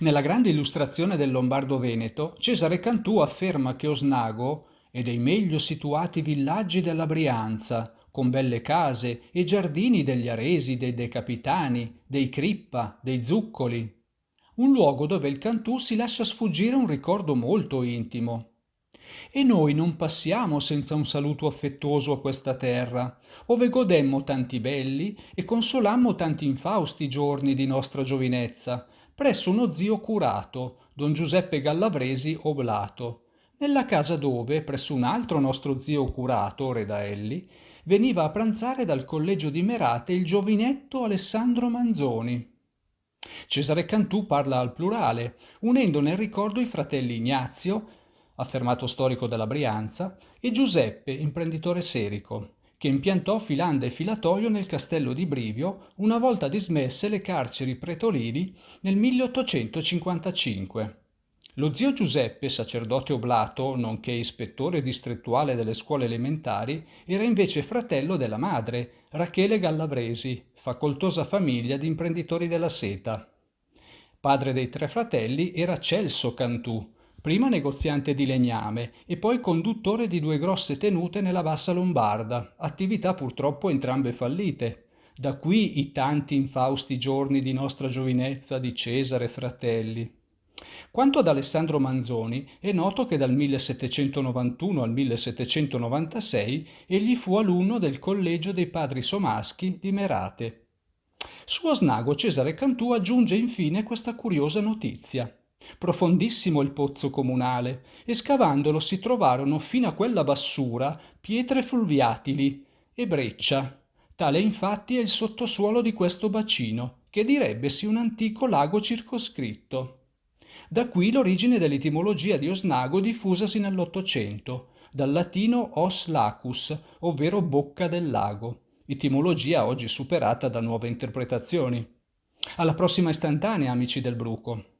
Nella grande illustrazione del Lombardo-Veneto, Cesare Cantù afferma che Osnago è dei meglio situati villaggi della Brianza, con belle case e giardini degli Aresi, dei Decapitani, dei Crippa, dei Zuccoli. Un luogo dove il Cantù si lascia sfuggire un ricordo molto intimo. E noi non passiamo senza un saluto affettuoso a questa terra, ove godemmo tanti belli e consolammo tanti infausti giorni di nostra giovinezza, presso uno zio curato, don Giuseppe Gallavresi Oblato, nella casa dove, presso un altro nostro zio curato, Redaelli, veniva a pranzare dal collegio di Merate il giovinetto Alessandro Manzoni. Cesare Cantù parla al plurale, unendo nel ricordo i fratelli Ignazio, affermato storico della Brianza, e Giuseppe, imprenditore serico, che impiantò filanda e filatoio nel castello di Brivio una volta dismesse le carceri pretorili nel 1855. Lo zio Giuseppe, sacerdote oblato, nonché ispettore distrettuale delle scuole elementari, era invece fratello della madre, Rachele Gallavresi, facoltosa famiglia di imprenditori della seta. Padre dei tre fratelli era Celso Cantù, prima negoziante di legname e poi conduttore di due grosse tenute nella Bassa Lombarda, attività purtroppo entrambe fallite. Da qui i tanti infausti giorni di nostra giovinezza di Cesare e fratelli. Quanto ad Alessandro Manzoni, è noto che dal 1791 al 1796 egli fu alunno del Collegio dei Padri Somaschi di Merate. Su Osnago Cesare Cantù aggiunge infine questa curiosa notizia. Profondissimo il pozzo comunale e scavandolo si trovarono fino a quella bassura pietre fluviatili e breccia. Tale infatti è il sottosuolo di questo bacino, che direbbe sia un antico lago circoscritto. Da qui l'origine dell'etimologia di Osnago diffusasi nell'Ottocento, dal latino os lacus, ovvero bocca del lago, etimologia oggi superata da nuove interpretazioni. Alla prossima istantanea, amici del Bruco.